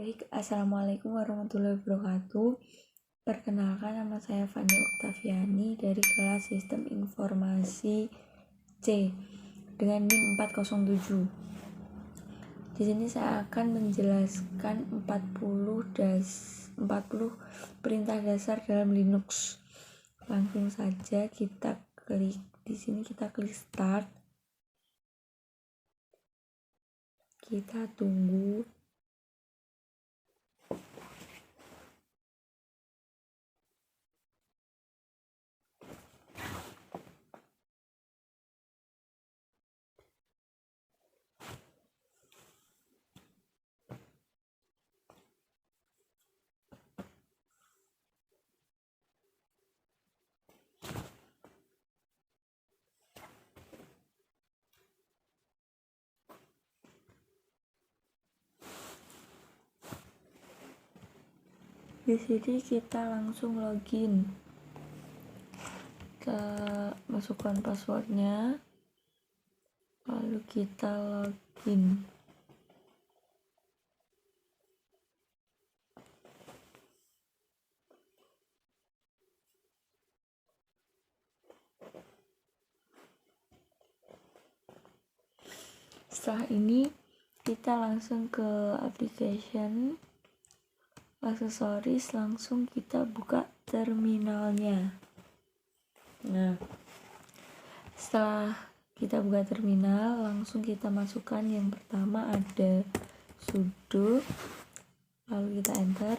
Baik, Assalamualaikum warahmatullahi wabarakatuh. Perkenalkan, nama saya Fani Oktaviani dari kelas Sistem Informasi C dengan NIM 407. Di sini saya akan menjelaskan 40 perintah dasar dalam Linux. Langsung saja kita klik di sini, kita klik start. Kita tunggu. Di sini kita langsung login. Kita masukkan passwordnya, lalu kita login. Setelah ini kita langsung ke application, aksesoris, langsung kita buka terminalnya. Nah, setelah kita buka terminal, langsung kita masukkan yang pertama ada sudo, lalu kita enter.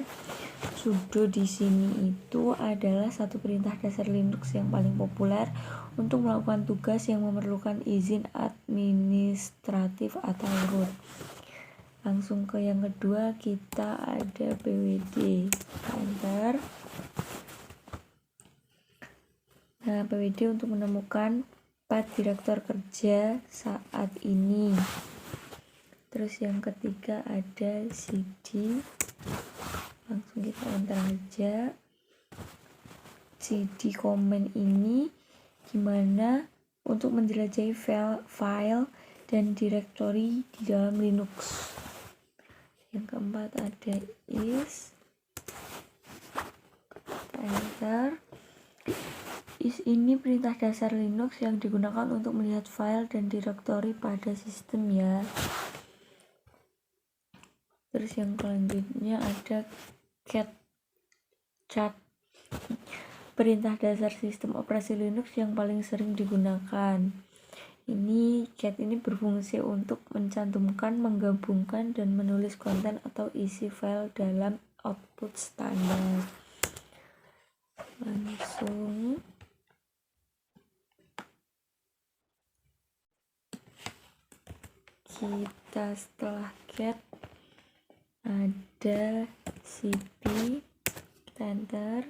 Sudo di sini itu adalah satu perintah dasar Linux yang paling populer untuk melakukan tugas yang memerlukan izin administratif atau root. Langsung ke yang kedua, kita ada pwd, enter. Nah, pwd untuk menemukan path direktur kerja saat ini. Terus yang ketiga ada cd, langsung kita enter aja. cd command ini gimana untuk menjelajahi file dan direktori di dalam Linux. Yang keempat ada is, enter. Is ini perintah dasar Linux yang digunakan untuk melihat file dan direktori pada sistem ya. Terus yang selanjutnya ada cat, perintah dasar sistem operasi Linux yang paling sering digunakan. Cat ini berfungsi untuk mencantumkan, menggabungkan, dan menulis konten atau isi file dalam output standar. Langsung kita setelah cat ada cp, kita enter.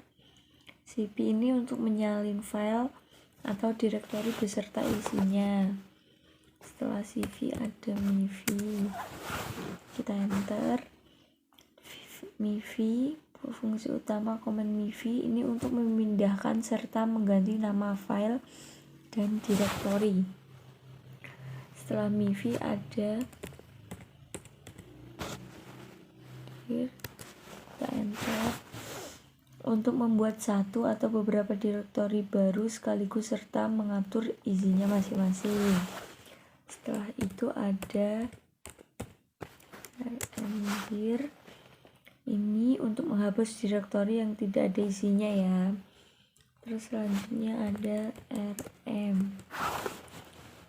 cp ini untuk menyalin file atau direktori beserta isinya. Setelah cv ada mivi, kita enter. mivi, fungsi utama command mivi ini untuk memindahkan serta mengganti nama file dan direktori. Setelah mivi ada kita enter untuk membuat satu atau beberapa direktori baru sekaligus serta mengatur isinya masing-masing. Setelah itu ada rmdir, ini untuk menghapus direktori yang tidak ada isinya ya. Terus selanjutnya ada rm,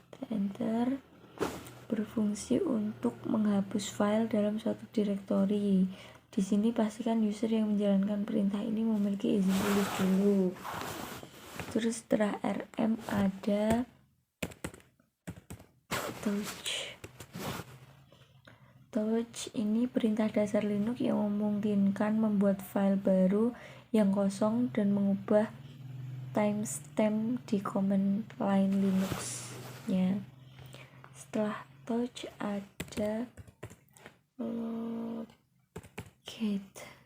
kita enter, berfungsi untuk menghapus file dalam suatu direktori. Di sini pastikan user yang menjalankan perintah ini memiliki izin tulis dulu. Terus setelah rm ada touch, ini perintah dasar Linux yang memungkinkan membuat file baru yang kosong dan mengubah timestamp di command line Linux-nya. Setelah touch ada locate,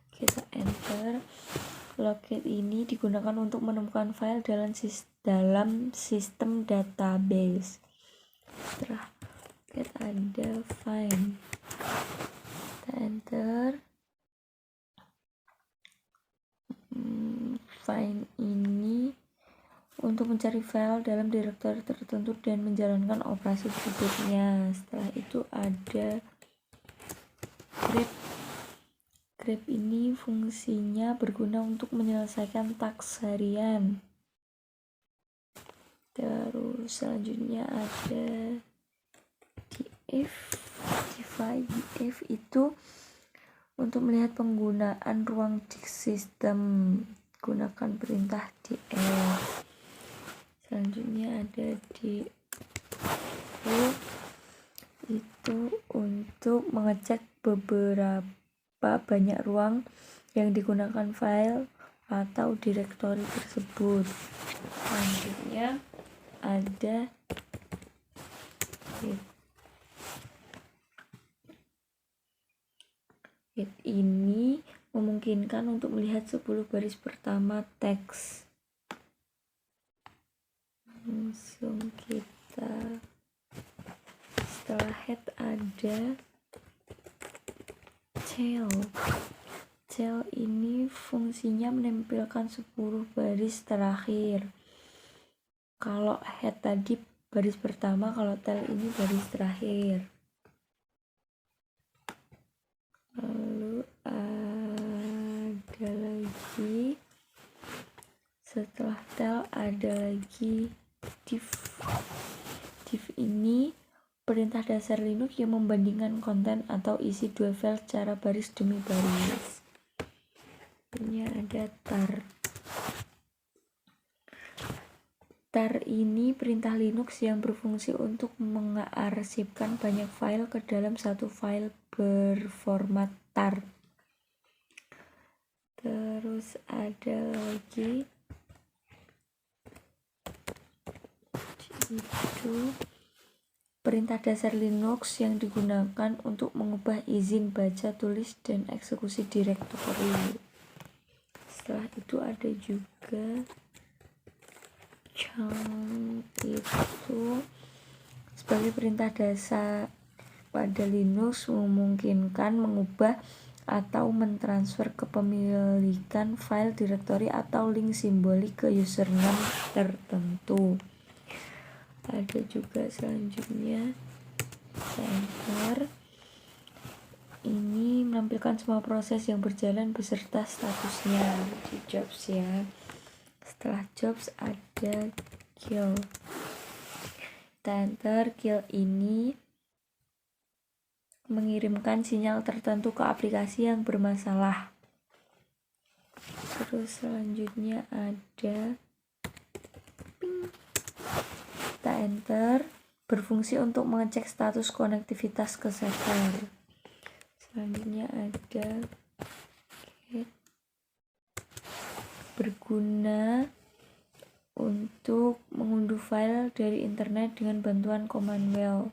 kita enter. Locate ini digunakan untuk menemukan file dalam sistem database. Setelah locate ada find, kita enter. find ini untuk mencari file dalam direktori tertentu dan menjalankan operasi berikutnya. Setelah itu ada grep. Grep ini fungsinya berguna untuk menyelesaikan taks harian. Terus selanjutnya ada df. Df itu untuk melihat penggunaan ruang disk sistem. Gunakan perintah df. Selanjutnya ada df itu untuk mengecek beberapa banyak ruang yang digunakan file atau direktori tersebut. Selanjutnya ada hit ini memungkinkan untuk melihat 10 baris pertama teks. Langsung kita setelah head ada tail. Tail ini fungsinya menampilkan 10 baris terakhir. Kalau head tadi baris pertama, kalau tail ini baris terakhir. Lalu ada lagi setelah tail ada lagi div. Div ini perintah dasar Linux yang membandingkan konten atau isi dua file secara baris demi baris. Ini ada tar. Tar ini perintah Linux yang berfungsi untuk mengarsipkan banyak file ke dalam satu file berformat tar. Terus ada lagi itu perintah dasar Linux yang digunakan untuk mengubah izin baca, tulis, dan eksekusi direktori. Setelah itu ada juga chunk, itu sebagai perintah dasar pada Linux memungkinkan mengubah atau mentransfer kepemilikan file, direktori, atau link simbolik ke username tertentu. Ada juga selanjutnya center. Ini menampilkan semua proses yang berjalan beserta statusnya di jobs ya. Setelah jobs ada kill. Enter. Kill ini mengirimkan sinyal tertentu ke aplikasi yang bermasalah. Terus selanjutnya ada ping. Kita enter berfungsi untuk mengecek status konektivitas ke server. Selanjutnya ada get, berguna untuk mengunduh file dari internet dengan bantuan command well.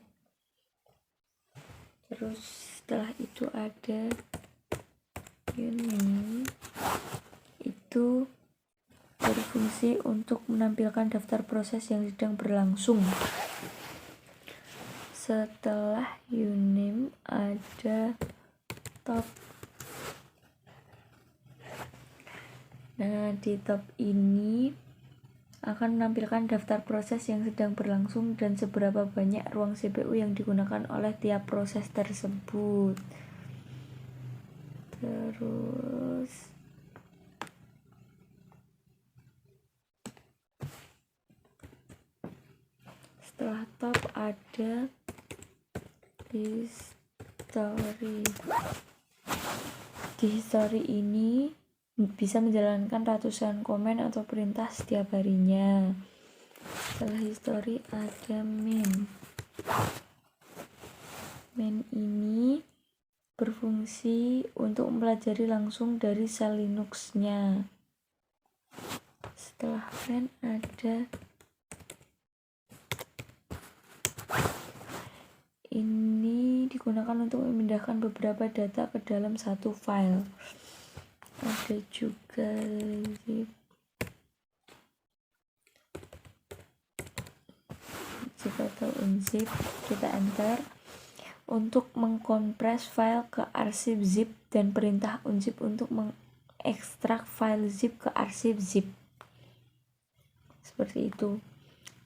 Terus setelah itu ada ini itu berfungsi untuk menampilkan daftar proses yang sedang berlangsung. Setelah uname ada top. Nah, di top ini akan menampilkan daftar proses yang sedang berlangsung dan seberapa banyak ruang CPU yang digunakan oleh tiap proses tersebut. Terus setelah top ada history. Di history ini bisa menjalankan ratusan komen atau perintah setiap harinya. Setelah history ada main. Main ini berfungsi untuk mempelajari langsung dari sel Linux-nya. Setelah main ada ini digunakan untuk memindahkan beberapa data ke dalam satu file. Ada juga zip. Zip atau unzip, kita enter untuk mengkompres file ke arsip zip dan perintah unzip untuk mengekstrak file zip ke arsip zip. Seperti itu.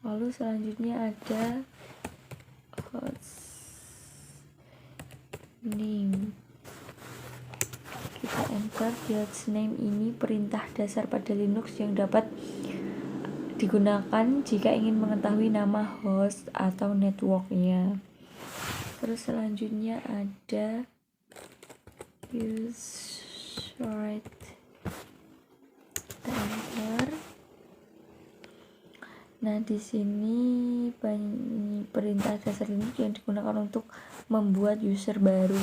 Lalu selanjutnya ada host name. Kita enter di hostname ini perintah dasar pada Linux yang dapat digunakan jika ingin mengetahui nama host atau networknya. Terus selanjutnya ada userate. Kita enter. Nah, di sini perintah dasar Linux yang digunakan untuk membuat user baru.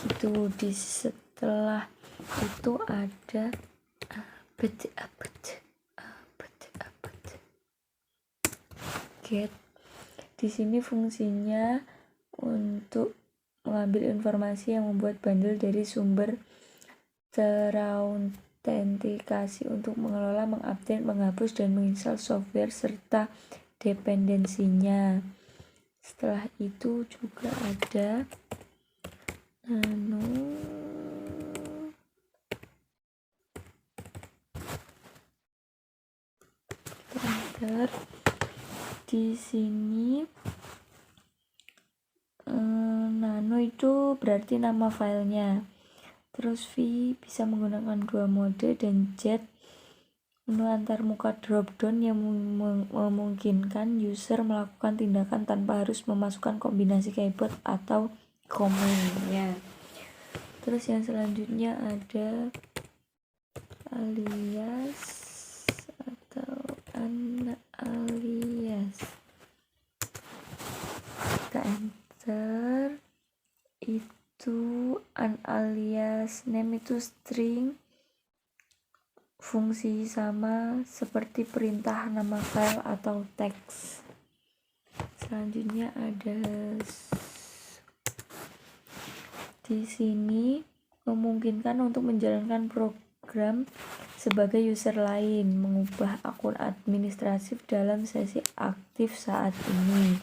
Itu setelah itu ada get. Di sini fungsinya untuk mengambil informasi yang membuat bundle dari sumber terautentikasi untuk mengelola, mengupdate, menghapus, dan menginstal software serta dependensinya. Setelah itu juga ada enter. Di sini nano itu berarti nama filenya. Terus V bisa menggunakan dua mode, dan Z menu antar muka dropdown yang memungkinkan user melakukan tindakan tanpa harus memasukkan kombinasi keyboard atau command-nya. Terus yang selanjutnya ada alias atau unalias. Kita enter. Itu unalias name itu string, fungsi sama seperti perintah nama file atau teks. Selanjutnya ada di sini memungkinkan untuk menjalankan program sebagai user lain, mengubah akun administratif dalam sesi aktif saat ini.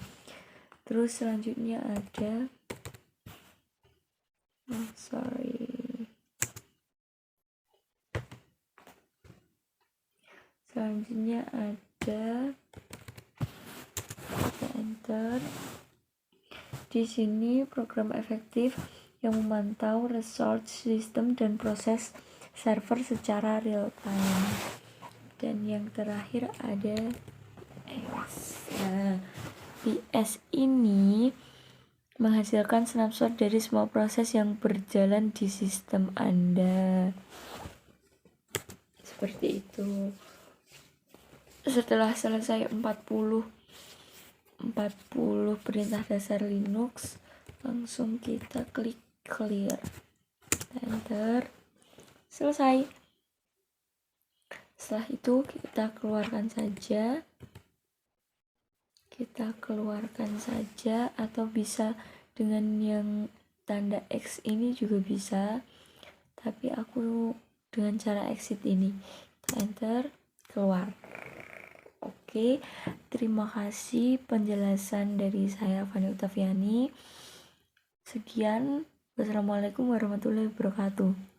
Terus selanjutnya ada selanjutnya ada kita enter. Di sini program efektif yang memantau resource system dan proses server secara real time. Dan yang terakhir ada PS. Nah, PS ini menghasilkan snapshot dari semua proses yang berjalan di sistem Anda. Seperti itu. Setelah selesai 40 perintah dasar Linux, langsung kita klik clear. Enter. Selesai. Setelah itu kita keluarkan saja atau bisa dengan yang tanda X ini juga bisa, tapi aku dengan cara exit ini. Kita enter, keluar. Oke, terima kasih penjelasan dari saya Fani Utafiani. Sekian, wassalamualaikum warahmatullahi wabarakatuh.